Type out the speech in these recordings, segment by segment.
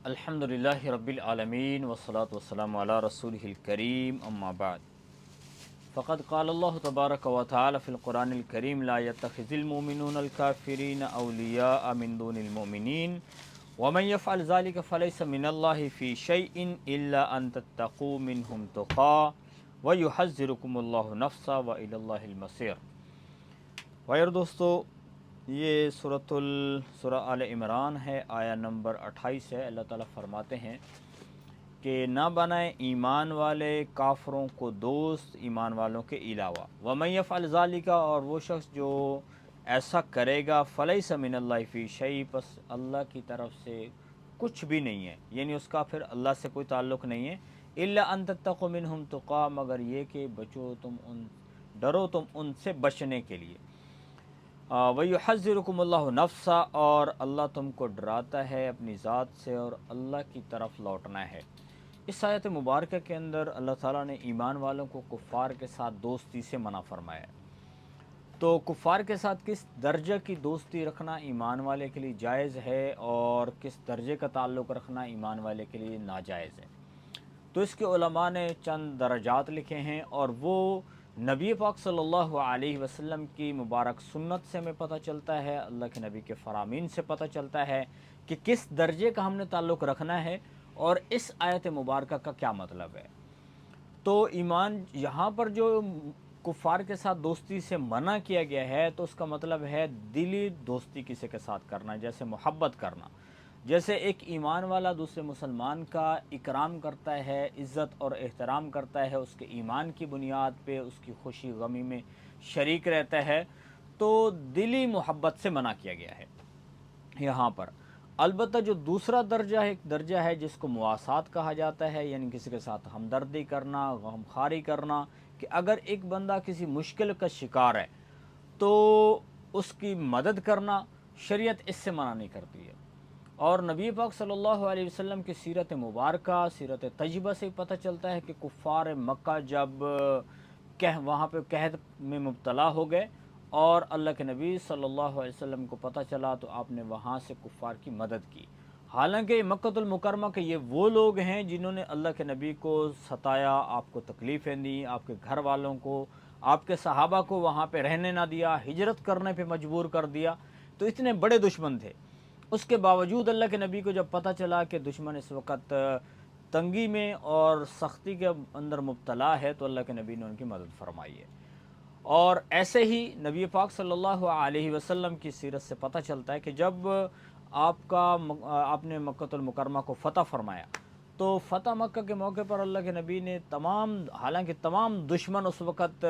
الحمدللہ رب العالمین والصلاة والسلام علی رسولہ الکریم اما بعد فقد قال اللہ تبارک و تعالی فی القرآن الکریم لا يتخذ المؤمنون الكافرین اولیاء من دون المؤمنین ومن يفعل ذلك فليس من الله في شيء الا ان تتقوا منهم تقا ويحذركم الله نفسا والى الله المصير۔ وائر دوستو، یہ سورہ آل عمران ہے، آیا نمبر 28 ہے۔ اللہ تعالیٰ فرماتے ہیں کہ نہ بنائیں ایمان والے کافروں کو دوست ایمان والوں کے علاوہ، وَمَن يَفْعَلْ ذَلِكَ، اور وہ شخص جو ایسا کرے گا، فَلَيْسَ مِنَ اللَّهِ فِي شَيْءٍ، پس اللہ کی طرف سے کچھ بھی نہیں ہے، یعنی اس کا پھر اللہ سے کوئی تعلق نہیں ہے، إِلَّا أَن تَتَّقُوا مِنْهُمْ تُقَا، مگر یہ کہ بچو تم ڈرو تم ان سے بچنے کے لیے، وَيُحَذِّرُكُمُ اللَّهُ نَفْسَ، اور اللہ تم کو ڈراتا ہے اپنی ذات سے اور اللہ کی طرف لوٹنا ہے۔ اس آیت مبارکہ کے اندر اللہ تعالیٰ نے ایمان والوں کو کفار کے ساتھ دوستی سے منع فرمایا ہے۔ تو کفار کے ساتھ کس درجہ کی دوستی رکھنا ایمان والے کے لیے جائز ہے اور کس درجے کا تعلق رکھنا ایمان والے کے لیے ناجائز ہے، تو اس کے علماء نے چند درجات لکھے ہیں، اور وہ نبی پاک صلی اللہ علیہ وسلم کی مبارک سنت سے ہمیں پتہ چلتا ہے، اللہ کے نبی کے فرامین سے پتہ چلتا ہے کہ کس درجے کا ہم نے تعلق رکھنا ہے اور اس آیت مبارکہ کا کیا مطلب ہے۔ تو ایمان یہاں پر جو کفار کے ساتھ دوستی سے منع کیا گیا ہے، تو اس کا مطلب ہے دلی دوستی کسی کے ساتھ کرنا، جیسے محبت کرنا، جیسے ایک ایمان والا دوسرے مسلمان کا اکرام کرتا ہے، عزت اور احترام کرتا ہے، اس کے ایمان کی بنیاد پہ اس کی خوشی غمی میں شریک رہتا ہے، تو دلی محبت سے منع کیا گیا ہے یہاں پر۔ البتہ جو دوسرا درجہ ہے، ایک درجہ ہے جس کو مواسات کہا جاتا ہے، یعنی کسی کے ساتھ ہمدردی کرنا، غمخواری کرنا، کہ اگر ایک بندہ کسی مشکل کا شکار ہے تو اس کی مدد کرنا، شریعت اس سے منع نہیں کرتی ہے۔ اور نبی پاک صلی اللہ علیہ وسلم کی سیرت مبارکہ، سیرت طیبہ سے پتہ چلتا ہے کہ کفار مکہ جب وہاں پہ قحط میں مبتلا ہو گئے اور اللہ کے نبی صلی اللہ علیہ وسلم کو پتہ چلا، تو آپ نے وہاں سے کفار کی مدد کی۔ حالانکہ مکۃ المکرمہ کے یہ وہ لوگ ہیں جنہوں نے اللہ کے نبی کو ستایا، آپ کو تکلیفیں دیں، آپ کے گھر والوں کو، آپ کے صحابہ کو وہاں پہ رہنے نہ دیا، ہجرت کرنے پہ مجبور کر دیا، تو اتنے بڑے دشمن تھے۔ اس کے باوجود اللہ کے نبی کو جب پتہ چلا کہ دشمن اس وقت تنگی میں اور سختی کے اندر مبتلا ہے، تو اللہ کے نبی نے ان کی مدد فرمائی ہے۔ اور ایسے ہی نبی پاک صلی اللہ علیہ وسلم کی سیرت سے پتہ چلتا ہے کہ جب آپ نے مکۃ المکرمہ کو فتح فرمایا، تو فتح مکہ کے موقع پر اللہ کے نبی نے حالانکہ تمام دشمن اس وقت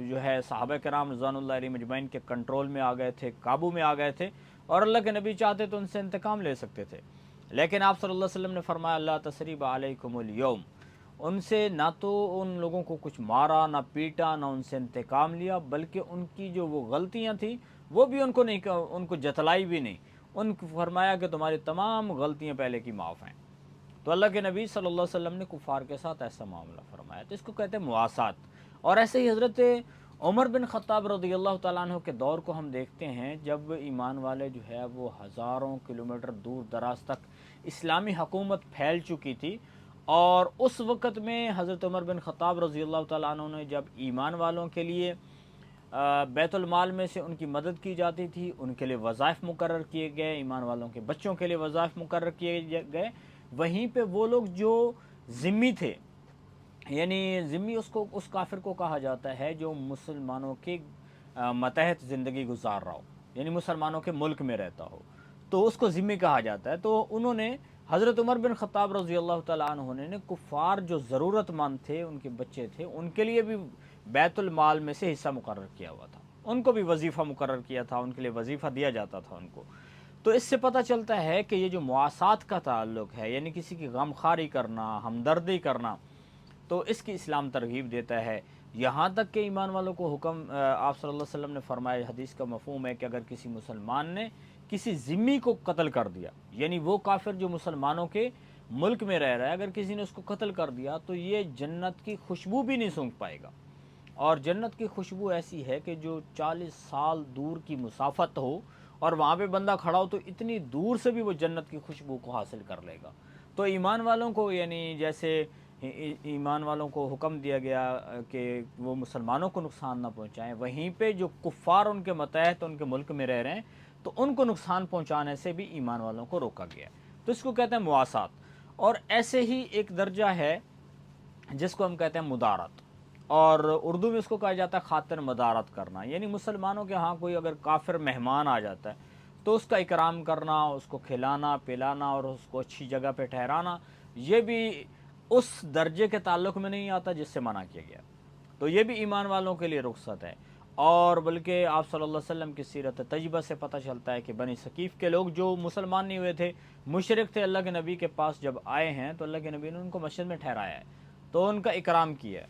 جو ہے صحابہ کرام رضوان اللہ علیہ مجمعین کے کنٹرول میں آ گئے تھے، قابو میں آ گئے تھے، اور اللہ کے نبی چاہتے تو ان سے انتقام لے سکتے تھے، لیکن آپ صلی اللہ علیہ وسلم نے فرمایا اللہ تثریب علیکم اليوم، ان سے نہ تو ان لوگوں کو کچھ مارا، نہ پیٹا، نہ ان سے انتقام لیا، بلکہ ان کی جو وہ غلطیاں تھیں وہ بھی ان کو جتلائی بھی نہیں، ان کو فرمایا کہ تمہاری تمام غلطیاں پہلے کی معاف ہیں۔ تو اللہ کے نبی صلی اللہ علیہ وسلم نے کفار کے ساتھ ایسا معاملہ فرمایا، تو اس کو کہتے ہیں مواسات۔ اور ایسے ہی حضرت عمر بن خطاب رضی اللہ تعالیٰ عنہ کے دور کو ہم دیکھتے ہیں، جب ایمان والے جو ہے وہ ہزاروں کلومیٹر دور دراز تک اسلامی حکومت پھیل چکی تھی، اور اس وقت میں حضرت عمر بن خطاب رضی اللہ تعالیٰ عنہ نے جب ایمان والوں کے لیے بیت المال میں سے ان کی مدد کی جاتی تھی، ان کے لیے وظائف مقرر کیے گئے، ایمان والوں کے بچوں کے لیے وظائف مقرر کیے گئے، وہیں پہ وہ لوگ جو ذمی تھے، یعنی ذمی اس کافر کو کہا جاتا ہے جو مسلمانوں کے ماتحت زندگی گزار رہا ہو، یعنی مسلمانوں کے ملک میں رہتا ہو، تو اس کو ذمی کہا جاتا ہے۔ تو انہوں نے حضرت عمر بن خطاب رضی اللہ تعالیٰ عنہ نے کفار جو ضرورت مند تھے، ان کے بچے تھے، ان کے لیے بھی بیت المال میں سے حصہ مقرر کیا ہوا تھا، ان کو بھی وظیفہ مقرر کیا تھا، ان کے لیے وظیفہ دیا جاتا تھا ان کو۔ تو اس سے پتہ چلتا ہے کہ یہ جو مواسات کا تعلق ہے، یعنی کسی کی غمخواری کرنا، ہمدردی کرنا، تو اس کی اسلام ترغیب دیتا ہے۔ یہاں تک کہ ایمان والوں کو حکم آپ صلی اللہ علیہ وسلم نے فرمایا، حدیث کا مفہوم ہے کہ اگر کسی مسلمان نے کسی ذمی کو قتل کر دیا، یعنی وہ کافر جو مسلمانوں کے ملک میں رہ رہا ہے، اگر کسی نے اس کو قتل کر دیا، تو یہ جنت کی خوشبو بھی نہیں سونگھ پائے گا۔ اور جنت کی خوشبو ایسی ہے کہ جو 40 سال دور کی مسافت ہو اور وہاں پہ بندہ کھڑا ہو تو اتنی دور سے بھی وہ جنت کی خوشبو کو حاصل کر لے گا۔ تو ایمان والوں کو یعنی جیسے ایمان والوں کو حکم دیا گیا کہ وہ مسلمانوں کو نقصان نہ پہنچائیں، وہیں پہ جو کفار ان کے متحد ان کے ملک میں رہ رہے ہیں تو ان کو نقصان پہنچانے سے بھی ایمان والوں کو روکا گیا، تو اس کو کہتے ہیں مواسات۔ اور ایسے ہی ایک درجہ ہے جس کو ہم کہتے ہیں مدارت، اور اردو میں اس کو کہا جاتا ہے خاطر مدارت کرنا، یعنی مسلمانوں کے ہاں کوئی اگر کافر مہمان آ جاتا ہے تو اس کا اکرام کرنا، اس کو کھلانا پلانا اور اس کو اچھی جگہ پہ ٹھہرانا، یہ بھی اس درجے کے تعلق میں نہیں آتا جس سے منع کیا گیا، تو یہ بھی ایمان والوں کے لیے رخصت ہے۔ اور بلکہ آپ صلی اللہ علیہ وسلم کی سیرت طیبہ سے پتہ چلتا ہے کہ بنی ثقیف کے لوگ جو مسلمان نہیں ہوئے تھے، مشرک تھے، اللہ کے نبی کے پاس جب آئے ہیں تو اللہ کے نبی نے ان کو مسجد میں ٹھہرایا ہے، تو ان کا اکرام کیا ہے۔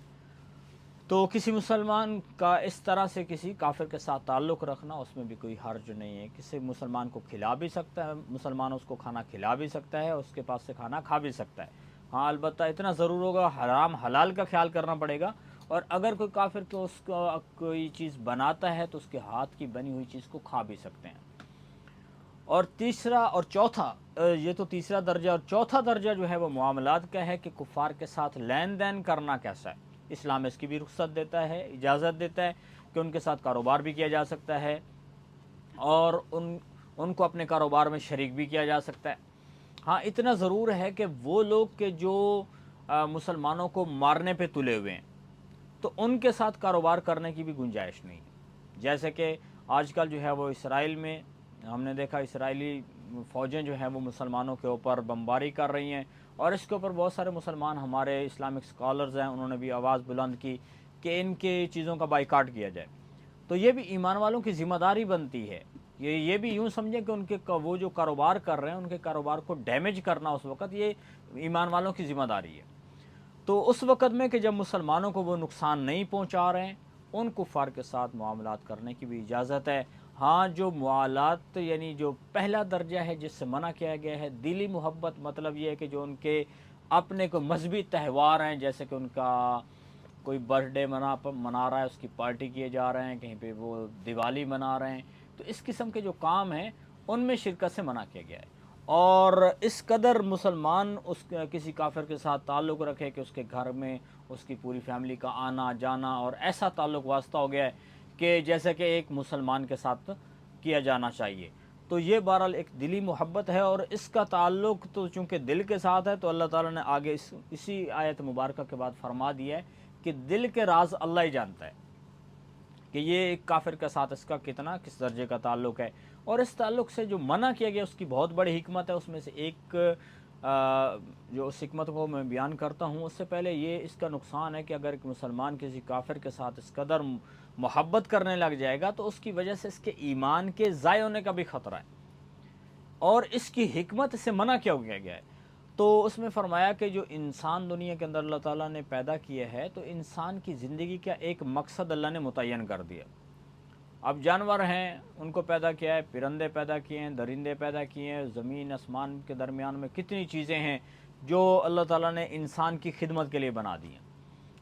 تو کسی مسلمان کا اس طرح سے کسی کافر کے ساتھ تعلق رکھنا، اس میں بھی کوئی حرج نہیں ہے، کسی مسلمان کو کھلا بھی سکتا ہے، مسلمان اس کو کھانا کھلا بھی سکتا ہے، اس کے پاس سے کھانا کھا بھی سکتا ہے، ہاں البتہ اتنا ضرور ہوگا حرام حلال کا خیال کرنا پڑے گا، اور اگر کوئی کافر کو اس کا کوئی چیز بناتا ہے تو اس کے ہاتھ کی بنی ہوئی چیز کو کھا بھی سکتے ہیں۔ اور تیسرا اور چوتھا، یہ تو تیسرا درجہ، اور چوتھا درجہ جو ہے وہ معاملات کا ہے کہ کفار کے ساتھ لین دین کرنا کیسا ہے۔ اسلام اس کی بھی رخصت دیتا ہے، اجازت دیتا ہے کہ ان کے ساتھ کاروبار بھی کیا جا سکتا ہے، اور ان کو اپنے کاروبار میں شریک بھی کیا جا سکتا ہے۔ ہاں اتنا ضرور ہے کہ وہ لوگ کہ جو مسلمانوں کو مارنے پہ تلے ہوئے ہیں تو ان کے ساتھ کاروبار کرنے کی بھی گنجائش نہیں ہے، جیسے کہ آج کل جو ہے وہ اسرائیل میں ہم نے دیکھا اسرائیلی فوجیں جو ہیں وہ مسلمانوں کے اوپر بمباری کر رہی ہیں، اور اس کے اوپر بہت سارے مسلمان ہمارے اسلامک اسکالرز ہیں، انہوں نے بھی آواز بلند کی کہ ان کی چیزوں کا بائیکاٹ کیا جائے۔ تو یہ بھی ایمان والوں کی ذمہ داری بنتی ہے، یہ بھی یوں سمجھیں کہ ان کے وہ جو کاروبار کر رہے ہیں ان کے کاروبار کو ڈیمیج کرنا اس وقت یہ ایمان والوں کی ذمہ داری ہے۔ تو اس وقت میں کہ جب مسلمانوں کو وہ نقصان نہیں پہنچا رہے ہیں، ان کفار کے ساتھ معاملات کرنے کی بھی اجازت ہے۔ ہاں جو معاملات یعنی جو پہلا درجہ ہے جس سے منع کیا گیا ہے دلی محبت، مطلب یہ ہے کہ جو ان کے اپنے کو مذہبی تہوار ہیں، جیسے کہ ان کا کوئی برتھ ڈے منا رہا ہے، اس کی پارٹی کیے جا رہے ہیں، کہیں پہ وہ دیوالی منا رہے ہیں، تو اس قسم کے جو کام ہیں ان میں شرکت سے منع کیا گیا ہے۔ اور اس قدر مسلمان اس کسی کافر کے ساتھ تعلق رکھے کہ اس کے گھر میں اس کی پوری فیملی کا آنا جانا اور ایسا تعلق واسطہ ہو گیا ہے کہ جیسے کہ ایک مسلمان کے ساتھ کیا جانا چاہیے، تو یہ بہرحال ایک دلی محبت ہے، اور اس کا تعلق تو چونکہ دل کے ساتھ ہے تو اللہ تعالیٰ نے آگے اسی آیت مبارکہ کے بعد فرما دیا ہے کہ دل کے راز اللہ ہی جانتا ہے کہ یہ ایک کافر کے ساتھ اس کا کتنا کس درجے کا تعلق ہے۔ اور اس تعلق سے جو منع کیا گیا اس کی بہت بڑی حکمت ہے، اس میں سے ایک جو اس حکمت کو میں بیان کرتا ہوں اس سے پہلے یہ اس کا نقصان ہے کہ اگر ایک مسلمان کسی کافر کے ساتھ اس قدر محبت کرنے لگ جائے گا تو اس کی وجہ سے اس کے ایمان کے ضائع ہونے کا بھی خطرہ ہے، اور اس کی حکمت سے منع کیا گیا ہے۔ تو اس میں فرمایا کہ جو انسان دنیا کے اندر اللہ تعالیٰ نے پیدا کیا ہے تو انسان کی زندگی کا ایک مقصد اللہ نے متعین کر دیا۔ اب جانور ہیں ان کو پیدا کیا ہے، پرندے پیدا کیے ہیں، درندے پیدا کیے ہیں، زمین آسمان کے درمیان میں کتنی چیزیں ہیں جو اللہ تعالیٰ نے انسان کی خدمت کے لیے بنا دی ہیں،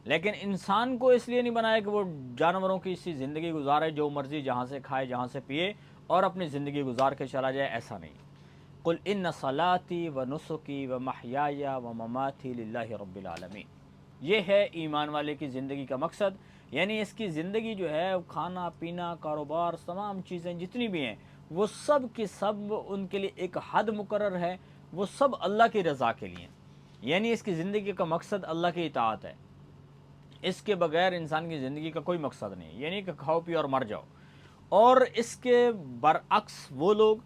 لیکن انسان کو اس لیے نہیں بنایا کہ وہ جانوروں کی اسی زندگی گزارے، جو مرضی جہاں سے کھائے جہاں سے پیے اور اپنی زندگی گزار کے چلا جائے، ایسا نہیں۔ قل ان صلاتی و نسکی و محیای و مماتی للہ رب العالمین، یہ ہے ایمان والے کی زندگی کا مقصد، یعنی اس کی زندگی جو ہے کھانا پینا کاروبار تمام چیزیں جتنی بھی ہیں وہ سب کی سب ان کے لیے ایک حد مقرر ہے، وہ سب اللہ کی رضا کے لیے، یعنی اس کی زندگی کا مقصد اللہ کی اطاعت ہے، اس کے بغیر انسان کی زندگی کا کوئی مقصد نہیں، یعنی کہ کھاؤ پیو اور مر جاؤ۔ اور اس کے برعکس وہ لوگ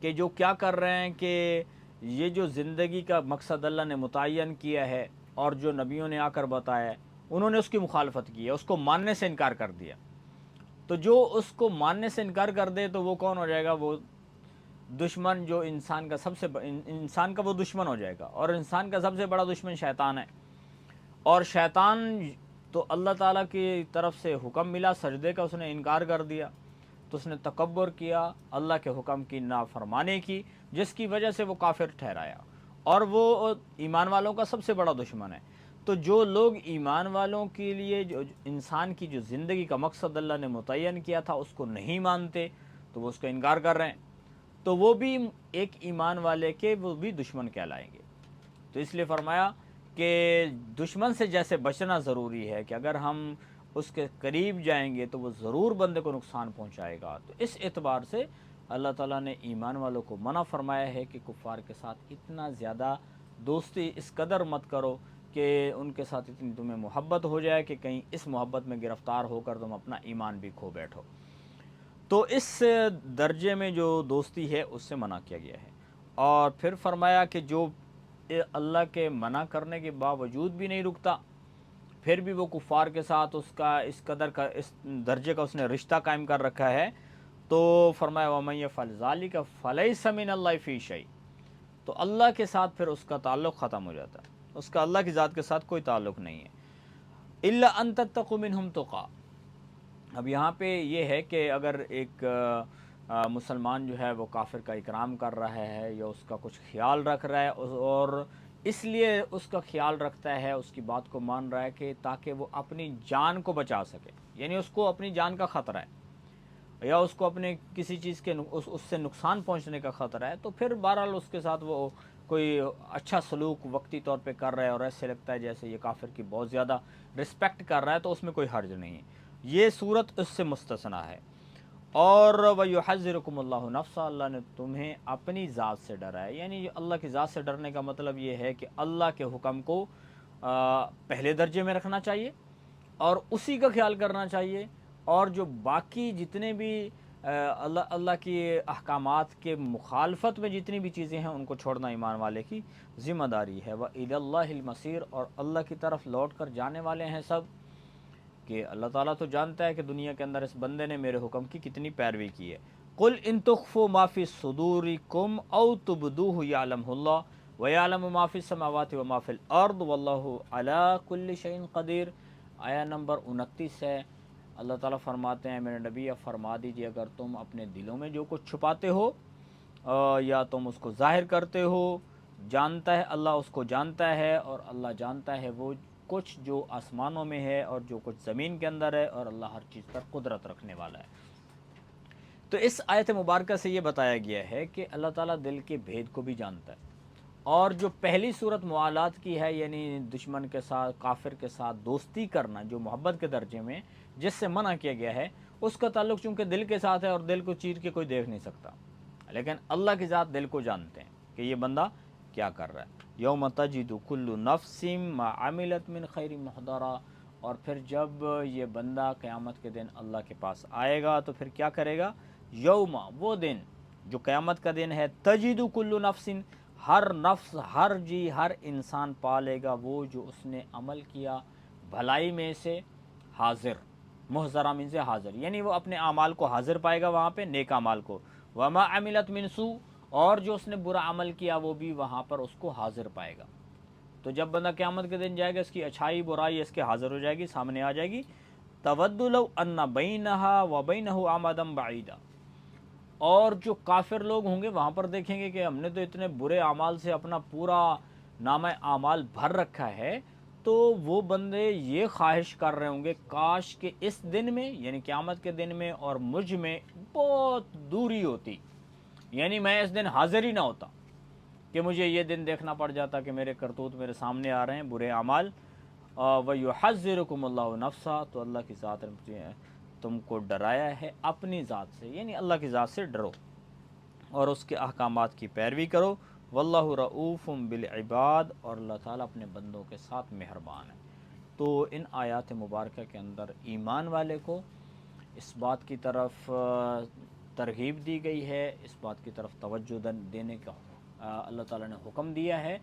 کہ جو کیا کر رہے ہیں کہ یہ جو زندگی کا مقصد اللہ نے متعین کیا ہے اور جو نبیوں نے آ کر بتایا ہے انہوں نے اس کی مخالفت کی ہے، اس کو ماننے سے انکار کر دیا، تو جو اس کو ماننے سے انکار کر دے تو وہ کون ہو جائے گا؟ وہ دشمن، جو انسان کا وہ دشمن ہو جائے گا، اور انسان کا سب سے بڑا دشمن شیطان ہے، اور شیطان تو اللہ تعالیٰ کی طرف سے حکم ملا سجدے کا، اس نے انکار کر دیا، تو اس نے تکبر کیا، اللہ کے حکم کی نافرمانی کی، جس کی وجہ سے وہ کافر ٹھہرایا، اور وہ ایمان والوں کا سب سے بڑا دشمن ہے۔ تو جو لوگ ایمان والوں کے لیے جو انسان کی جو زندگی کا مقصد اللہ نے متعین کیا تھا اس کو نہیں مانتے، تو وہ اس کا انکار کر رہے ہیں، تو وہ بھی ایک ایمان والے کے وہ بھی دشمن کہلائیں گے۔ تو اس لیے فرمایا کہ دشمن سے جیسے بچنا ضروری ہے کہ اگر ہم اس کے قریب جائیں گے تو وہ ضرور بندے کو نقصان پہنچائے گا، تو اس اعتبار سے اللہ تعالیٰ نے ایمان والوں کو منع فرمایا ہے کہ کفار کے ساتھ اتنا زیادہ دوستی اس قدر مت کرو کہ ان کے ساتھ اتنی تمہیں محبت ہو جائے کہ کہیں اس محبت میں گرفتار ہو کر تم اپنا ایمان بھی کھو بیٹھو۔ تو اس درجے میں جو دوستی ہے اس سے منع کیا گیا ہے۔ اور پھر فرمایا کہ جو اللہ کے منع کرنے کے باوجود بھی نہیں رکتا، پھر بھی وہ کفار کے ساتھ اس کا اس قدر کا اس درجے کا اس نے رشتہ قائم کر رکھا ہے، تو فرمایا وَمَن يَفْعَلْ ذَلِكَ فَلَيْسَ مِنَ اللَّهِ فِي شَيْءٍ، تو اللہ کے ساتھ پھر اس کا تعلق ختم ہو جاتا ہے، اس کا اللہ کی ذات کے ساتھ کوئی تعلق نہیں ہے۔ إِلَّا أَن تَتَّقُوا مِنْهُمْ تُقَىٰ، اب یہاں پہ یہ ہے کہ اگر ایک مسلمان جو ہے وہ کافر کا اکرام کر رہا ہے یا اس کا کچھ خیال رکھ رہا ہے، اور اس لیے اس کا خیال رکھتا ہے، اس کی بات کو مان رہا ہے کہ تاکہ وہ اپنی جان کو بچا سکے، یعنی اس کو اپنی جان کا خطرہ ہے یا اس کو اپنے کسی چیز کے اس سے نقصان پہنچنے کا خطرہ ہے، تو پھر بہرحال اس کے ساتھ وہ کوئی اچھا سلوک وقتی طور پہ کر رہا ہے اور ایسے لگتا ہے جیسے یہ کافر کی بہت زیادہ رسپیکٹ کر رہا ہے، تو اس میں کوئی حرج نہیں ہے، یہ صورت اس سے مستثنا ہے۔ اور وَيُحَذِّرُكُمُ اللَّهُ نَفْسَهُ، اللہ نے تمہیں اپنی ذات سے ڈرا ہے، یعنی اللہ کی ذات سے ڈرنے کا مطلب یہ ہے کہ اللہ کے حکم کو پہلے درجے میں رکھنا چاہیے اور اسی کا خیال کرنا چاہیے، اور جو باقی جتنے بھی اللہ کی احکامات کے مخالفت میں جتنی بھی چیزیں ہیں ان کو چھوڑنا ایمان والے کی ذمہ داری ہے۔ وَإِلَى اللَّهِ الْمَصِيرُ، اور اللہ کی طرف لوٹ کر جانے والے ہیں سب، کہ اللہ تعالیٰ تو جانتا ہے کہ دنیا کے اندر اس بندے نے میرے حکم کی کتنی پیروی کی ہے۔ قُلْ إِن تُخْفُوا مَا فِي صُدُورِكُمْ أَوْ تُبْدُوهُ يَعْلَمْهُ اللَّهُ وَيَعْلَمُ مَا فِي السَّمَاوَاتِ وَمَا فِي الْأَرْضِ وَاللَّهُ عَلَىٰ كُلِّ شَيْءٍ قَدِيرٌ، آیا نمبر 29 ہے۔ اللہ تعالیٰ فرماتے ہیں میرے نبی اب فرما دیجئے اگر تم اپنے دلوں میں جو کچھ چھپاتے ہو یا تم اس کو ظاہر کرتے ہو، جانتا ہے اللہ، اس کو جانتا ہے، اور اللہ جانتا ہے وہ کچھ جو آسمانوں میں ہے اور جو کچھ زمین کے اندر ہے، اور اللہ ہر چیز پر قدرت رکھنے والا ہے۔ تو اس آیت مبارکہ سے یہ بتایا گیا ہے کہ اللہ تعالیٰ دل کے بھید کو بھی جانتا ہے، اور جو پہلی صورت موالات کی ہے، یعنی دشمن کے ساتھ کافر کے ساتھ دوستی کرنا جو محبت کے درجے میں جس سے منع کیا گیا ہے، اس کا تعلق چونکہ دل کے ساتھ ہے اور دل کو چیر کے کوئی دیکھ نہیں سکتا، لیکن اللہ کی ذات دل کو جانتے ہیں کہ یہ بندہ کیا کر رہا ہے۔ یوم تجد کل نفس ما عملت من خیر محضرا، اور پھر جب یہ بندہ قیامت کے دن اللہ کے پاس آئے گا تو پھر کیا کرے گا؟ یوم، وہ دن جو قیامت کا دن ہے، تجد کل نفس، ہر نفس، ہر جی، ہر انسان پالے گا وہ جو اس نے عمل کیا بھلائی میں سے، حاضر، محضرہ من سے حاضر، یعنی وہ اپنے اعمال کو حاضر پائے گا وہاں پہ، نیک اعمال کو، وما عملت من سوء، اور جو اس نے برا عمل کیا وہ بھی وہاں پر اس کو حاضر پائے گا۔ تو جب بندہ قیامت کے دن جائے گا، اس کی اچھائی برائی اس کے حاضر ہو جائے گی، سامنے آ جائے گی۔ تود لو ان بینہا و بینہ امدا بعیدا، اور جو کافر لوگ ہوں گے وہاں پر دیکھیں گے کہ ہم نے تو اتنے برے اعمال سے اپنا پورا نامہ اعمال بھر رکھا ہے، تو وہ بندے یہ خواہش کر رہے ہوں گے کاش کہ اس دن میں، یعنی قیامت کے دن میں، اور مجھ میں بہت دوری ہوتی، یعنی میں اس دن حاضر ہی نہ ہوتا، کہ مجھے یہ دن دیکھنا پڑ جاتا کہ میرے کرتوت میرے سامنے آ رہے ہیں، برے اعمال۔ وَيُحَذِّرُكُمُ اللَّهُ نَفْسَهُ، تو اللہ کی ذات نے تم کو ڈرایا ہے اپنی ذات سے، یعنی اللہ کی ذات سے ڈرو اور اس کے احکامات کی پیروی کرو۔ واللہ رؤوف بالعباد، اور اللہ تعالیٰ اپنے بندوں کے ساتھ مہربان ہے۔ تو ان آیات مبارکہ کے اندر ایمان والے کو اس بات کی طرف ترغیب دی گئی ہے، اس بات کی طرف توجہ دینے کا اللہ تعالیٰ نے حکم دیا ہے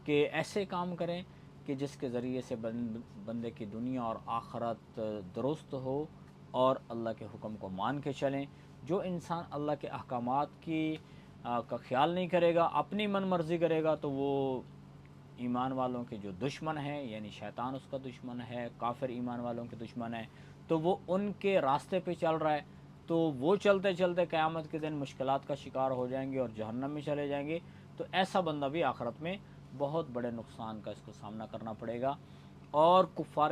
کہ ایسے کام کریں کہ جس کے ذریعے سے بندے کی دنیا اور آخرت درست ہو، اور اللہ کے حکم کو مان کے چلیں۔ جو انسان اللہ کے احکامات کا خیال نہیں کرے گا، اپنی من مرضی کرے گا، تو وہ ایمان والوں کے جو دشمن ہیں، یعنی شیطان اس کا دشمن ہے، کافر ایمان والوں کے دشمن ہے، تو وہ ان کے راستے پہ چل رہا ہے، تو وہ چلتے چلتے قیامت کے دن مشکلات کا شکار ہو جائیں گے اور جہنم میں چلے جائیں گے۔ تو ایسا بندہ بھی آخرت میں بہت بڑے نقصان کا اس کو سامنا کرنا پڑے گا، اور کفار